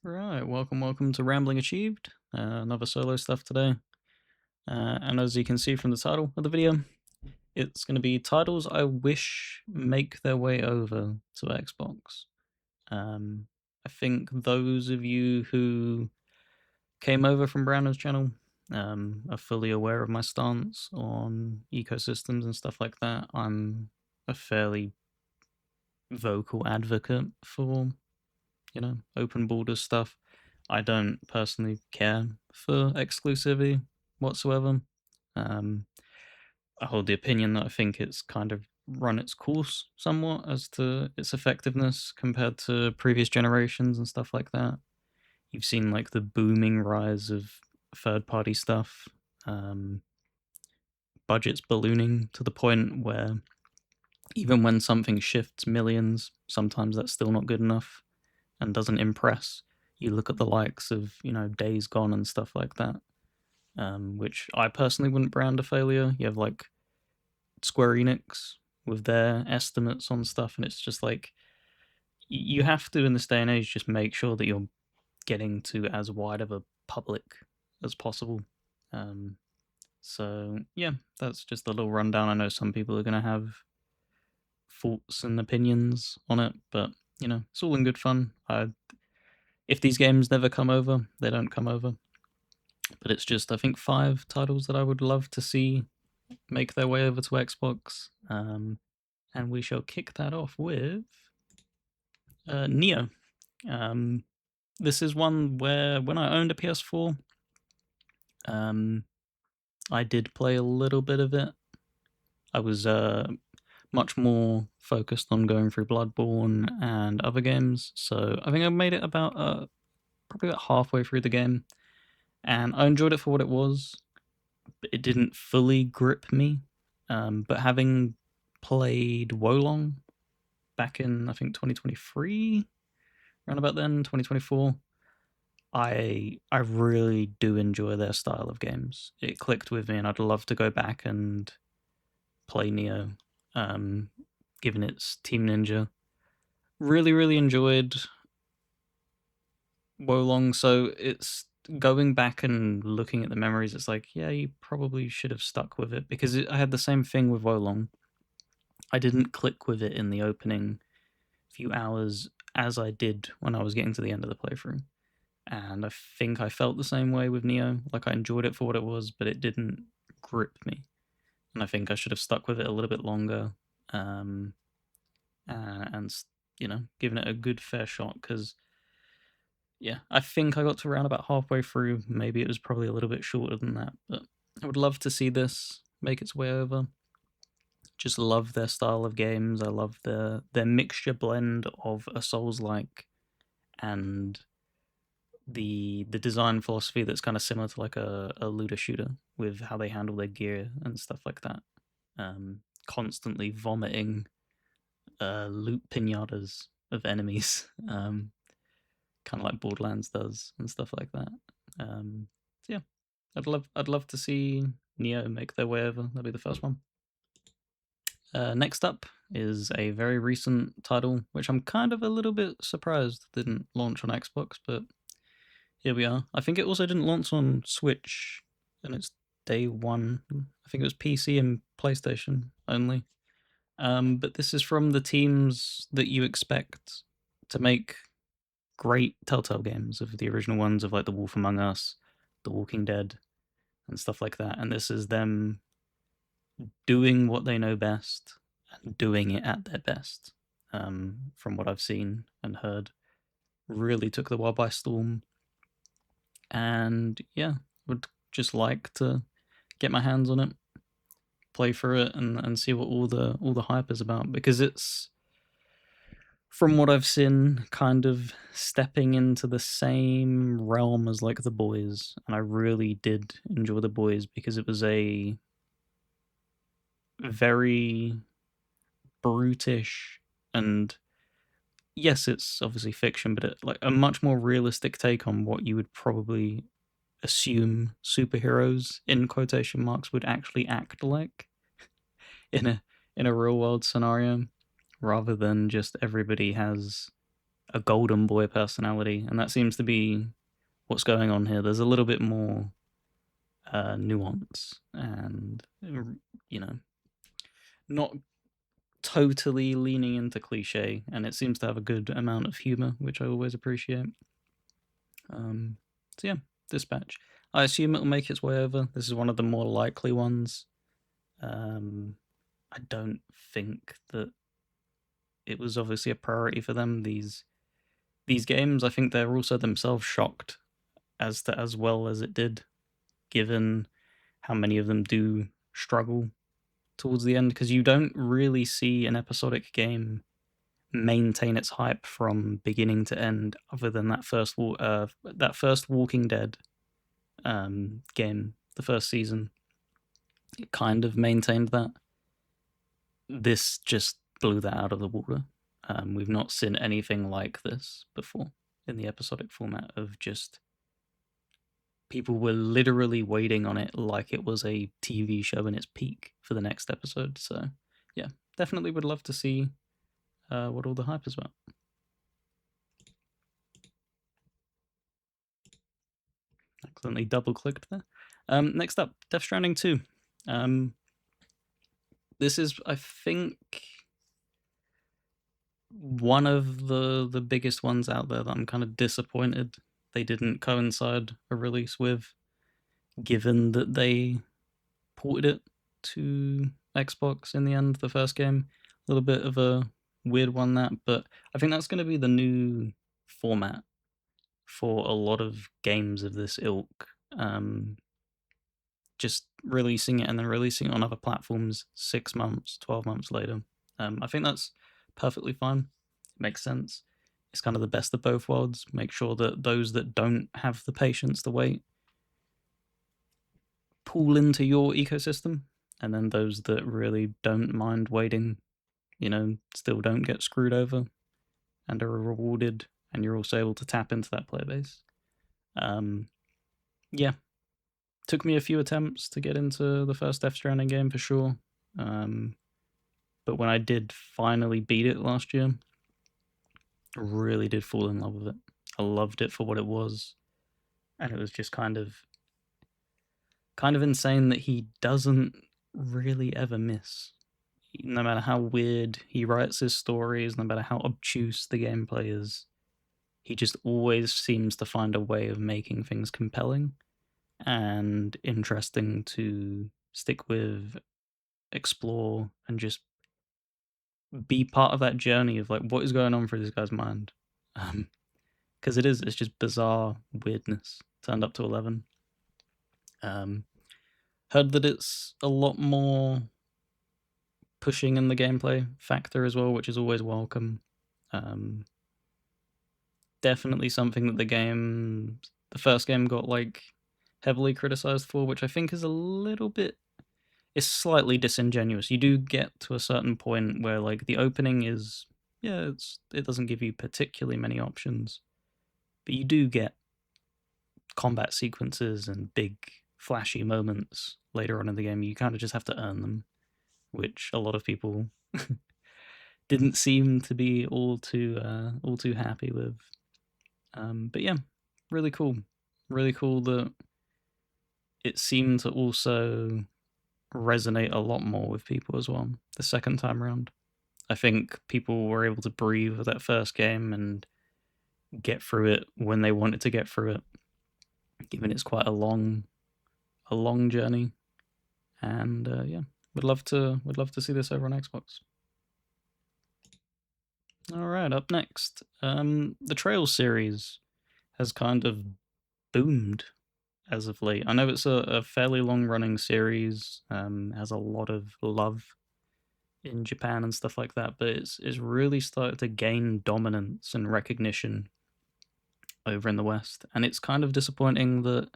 Right, welcome to Rambling Achieved. Another solo stuff today. And as you can see from the title of the video, it's going to be titles I wish make their way over to Xbox. Um, I think those of you who came over from Browner's channel are fully aware of my stance on ecosystems and stuff like that. I'm a fairly vocal advocate for, open borders stuff. I don't personally care for exclusivity whatsoever. Um, I hold the opinion that I think it's kind of run its course somewhat as to its effectiveness compared to previous generations and stuff like that. You've seen like the booming rise of third party stuff, um, budgets ballooning to the point where even when something shifts millions, sometimes that's still not good enough and doesn't impress. You look at the likes of, Days Gone and stuff like that, which I personally wouldn't brand a failure. You have like Square Enix with their estimates on stuff, and it's just like you have to, in this day and age, just make sure that you're getting to as wide of a public as possible. So yeah, that's just a little rundown. I know some people are going to have thoughts and opinions on it, but it's all in good fun. If these games never come over, they don't come over. But it's just, I think, 5 titles that I would love to see make their way over to Xbox. And we shall kick that off with Neo. This is one where, when I owned a PS4, I did play a little bit of it. I was much more focused on going through Bloodborne and other games, so I think I made it about probably about halfway through the game, and I enjoyed it for what it was. But it didn't fully grip me. But having played Wolong back in, I think, 2023, around about then, 2024, I really do enjoy their style of games. It clicked with me, and I'd love to go back and play Neo, given it's Team Ninja. Really, really enjoyed Wolong, so it's going back and looking at the memories, it's like, yeah, you probably should have stuck with it, because I had the same thing with Wolong. I didn't click with it in the opening few hours as I did when I was getting to the end of the playthrough. And I think I felt the same way with Neo. Like, I enjoyed it for what it was, but it didn't grip me. And I think I should have stuck with it a little bit longer, and given it a good fair shot, because yeah, I think I got to around about halfway through. Maybe it was probably a little bit shorter than that, but I would love to see this make its way over. Just love their style of games. I love their mixture blend of a Souls-like and the design philosophy that's kind of similar to like a looter shooter, with how they handle their gear and stuff like that. Constantly vomiting loot pinatas of enemies, kind of like Borderlands does and stuff like that. So yeah, I'd love to see Neo make their way over. That'll be the first one. Next up is a very recent title, which I'm kind of a little bit surprised didn't launch on Xbox, but here we are. I think it also didn't launch on Switch, and it's day one. I think it was PC and PlayStation only. But this is from the teams that you expect to make great Telltale games, of the original ones of like The Wolf Among Us, The Walking Dead, and stuff like that. And this is them doing what they know best and doing it at their best. From what I've seen and heard, really took the world by storm. And yeah, would just like to get my hands on it, play through it, and see what all the hype is about, because it's, from what I've seen, kind of stepping into the same realm as like The Boys, and I really did enjoy The Boys because it was a very brutish, and yes, it's obviously fiction, but like a much more realistic take on what you would probably assume superheroes, in quotation marks, would actually act like in a real world scenario, rather than just everybody has a golden boy personality, and that seems to be what's going on here. There's a little bit more nuance and, you know, not totally leaning into cliche, and it seems to have a good amount of humor, which I always appreciate. So yeah, Dispatch. I assume it'll make its way over. This is one of the more likely ones. I don't think that it was obviously a priority for them. These games, I think they're also themselves shocked as to as well as it did, given how many of them do struggle towards the end, because you don't really see an episodic game maintain its hype from beginning to end, other than that first Walking Dead game, the first season. It kind of maintained that. This just blew that out of the water. We've not seen anything like this before in the episodic format of just people were literally waiting on it like it was a TV show in its peak for the next episode. So yeah, definitely would love to see what all the hype is about. Accidentally double clicked there. Next up, Death Stranding 2. This is, I think, one of the biggest ones out there that I'm kind of disappointed they didn't coincide a release with, given that they ported it to Xbox in the end, the first game. A little bit of a weird one, that, but I think that's going to be the new format for a lot of games of this ilk. Just releasing it and then releasing it on other platforms 6 months, 12 months later. I think that's perfectly fine. It makes sense. It's kind of the best of both worlds. Make sure that those that don't have the patience to wait pull into your ecosystem, and then those that really don't mind waiting, still don't get screwed over and are rewarded, and you're also able to tap into that player base. Yeah, took me a few attempts to get into the first Death Stranding game for sure. But when I did finally beat it last year, I really did fall in love with it. I loved it for what it was, and it was just kind of insane that he doesn't really ever miss. No matter how weird he writes his stories, no matter how obtuse the gameplay is, he just always seems to find a way of making things compelling and interesting to stick with, explore, and just be part of that journey of like what is going on through this guy's mind. Because it's just bizarre weirdness turned up to 11. Heard that it's a lot more pushing in the gameplay factor as well, which is always welcome. Definitely something that the first game got like heavily criticized for, which I think is a little bit, it's slightly disingenuous. You do get to a certain point where like the opening is, it doesn't give you particularly many options, but you do get combat sequences and big flashy moments later on in the game. You kind of just have to earn them, which a lot of people didn't seem to be all too happy with. But yeah, really cool that it seemed to also resonate a lot more with people as well the second time around. I think people were able to breathe with that first game and get through it when they wanted to get through it, given it's quite a long journey. And yeah, would love to see this over on Xbox. All right, up next, the Trails series has kind of boomed as of late. I know it's a fairly long-running series, has a lot of love in Japan and stuff like that, but it's really started to gain dominance and recognition over in the West, and it's kind of disappointing that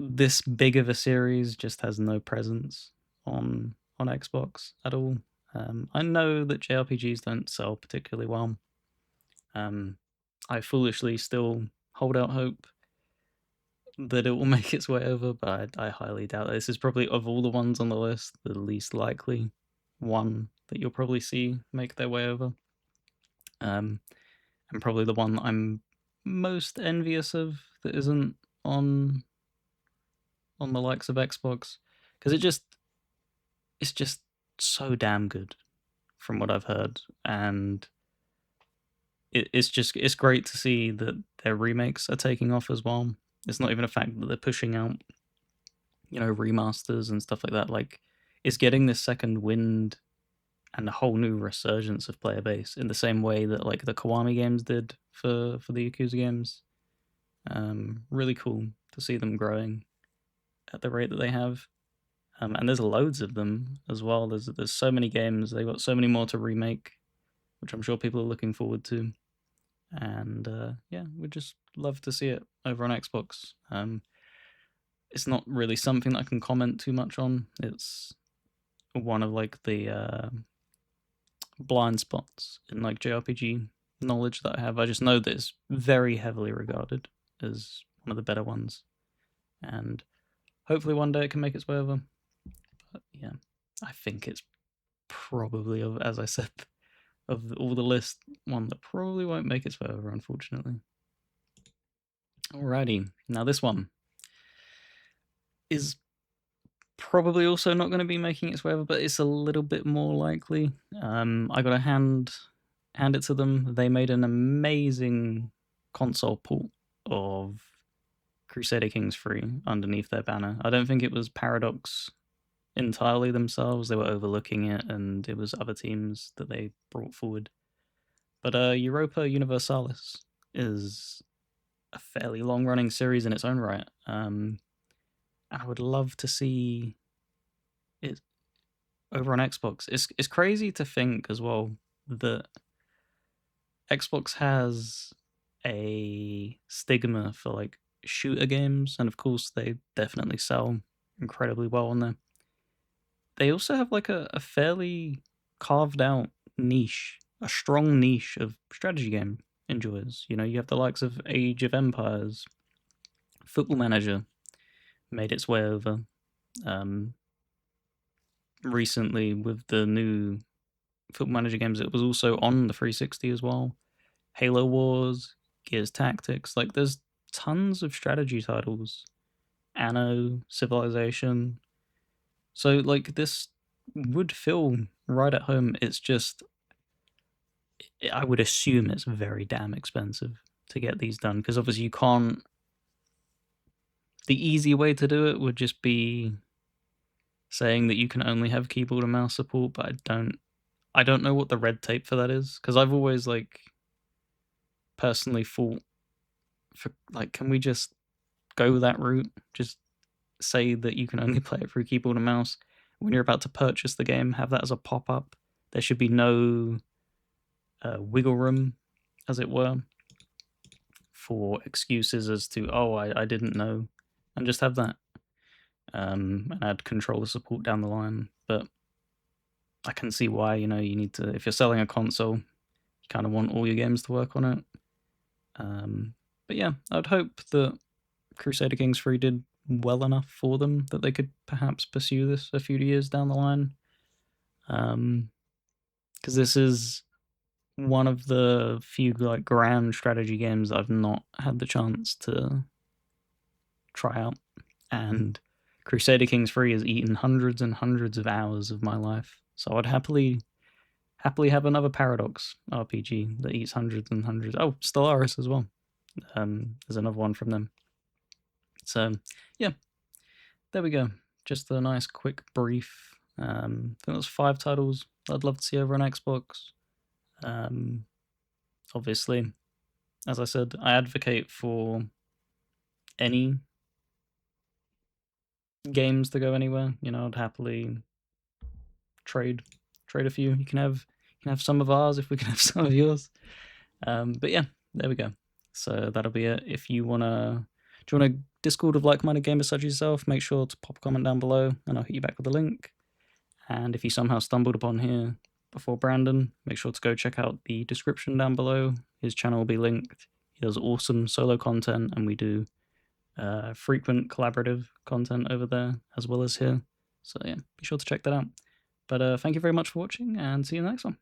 this big of a series just has no presence on Xbox at all. I know that JRPGs don't sell particularly well. I foolishly still hold out hope that it will make its way over, but I highly doubt it. This is probably, of all the ones on the list, the least likely one that you'll probably see make their way over. and probably the one that I'm most envious of that isn't on the likes of Xbox, because it's just so damn good from what I've heard, and it's great to see that their remakes are taking off as well. It's not even a fact that they're pushing out, remasters and stuff like that. Like, it's getting this second wind and a whole new resurgence of player base in the same way that like the Kiwami games did for the Yakuza games. Really cool to see them growing at the rate that they have. And there's loads of them as well. There's so many games. They've got so many more to remake, which I'm sure people are looking forward to. And yeah, we'd just love to see it over on Xbox. It's not really something that I can comment too much on. It's one of like the blind spots in like JRPG knowledge that I have. I just know that it's very heavily regarded as one of the better ones, and hopefully one day it can make its way over. But yeah, I think it's probably, as I said, of all the list, one that probably won't make its way over, unfortunately. Alrighty, now this one is probably also not going to be making its way over, but it's a little bit more likely. I got to hand it to them. They made an amazing console port of Crusader Kings 3 underneath their banner. I don't think it was Paradox entirely themselves. They were overlooking it, and it was other teams that they brought forward. But Europa Universalis is a fairly long-running series in its own right. And I would love to see it over on Xbox. It's crazy to think as well that Xbox has a stigma for like shooter games, and of course they definitely sell incredibly well on there. They also have like a fairly carved out niche, a strong niche of strategy game enjoyers. You have the likes of Age of Empires, Football Manager made its way over. Recently with the new Football Manager games, it was also on the 360 as well. Halo Wars, Gears Tactics, like there's tons of strategy titles. Anno, Civilization. So like this would feel right at home. It's just, I would assume it's very damn expensive to get these done, because obviously you can't. The easy way to do it would just be saying that you can only have keyboard and mouse support, but I don't know what the red tape for that is, because I've always like personally thought for like, can we just go that route? Just say that you can only play it through keyboard and mouse. When you're about to purchase the game, have that as a pop-up. There should be no wiggle room, as it were, for excuses as to, oh, I didn't know, and just have that. And add controller support down the line. But I can see why, you need to, if you're selling a console, you kind of want all your games to work on it. But yeah, I'd hope that Crusader Kings 3 did well enough for them that they could perhaps pursue this a few years down the line. Because this is one of the few like grand strategy games I've not had the chance to try out, and Crusader Kings 3 has eaten hundreds and hundreds of hours of my life, so I'd happily have another Paradox RPG that eats hundreds and hundreds. Oh, Stellaris as well. There's another one from them. So yeah, there we go. Just a nice quick brief. I think there's 5 titles I'd love to see over on Xbox. Obviously, as I said, I advocate for any games to go anywhere. I'd happily trade a few. You can have some of ours if we can have some of yours. But yeah, there we go. So that'll be it. If you wanna join a Discord of like-minded gamers such as yourself, make sure to pop a comment down below, and I'll hit you back with a link. And if you somehow stumbled upon here before Brandon, make sure to go check out the description down below. His channel will be linked. He does awesome solo content, and we do frequent collaborative content over there as well as here. So yeah, be sure to check that out. But thank you very much for watching, and see you in the next one.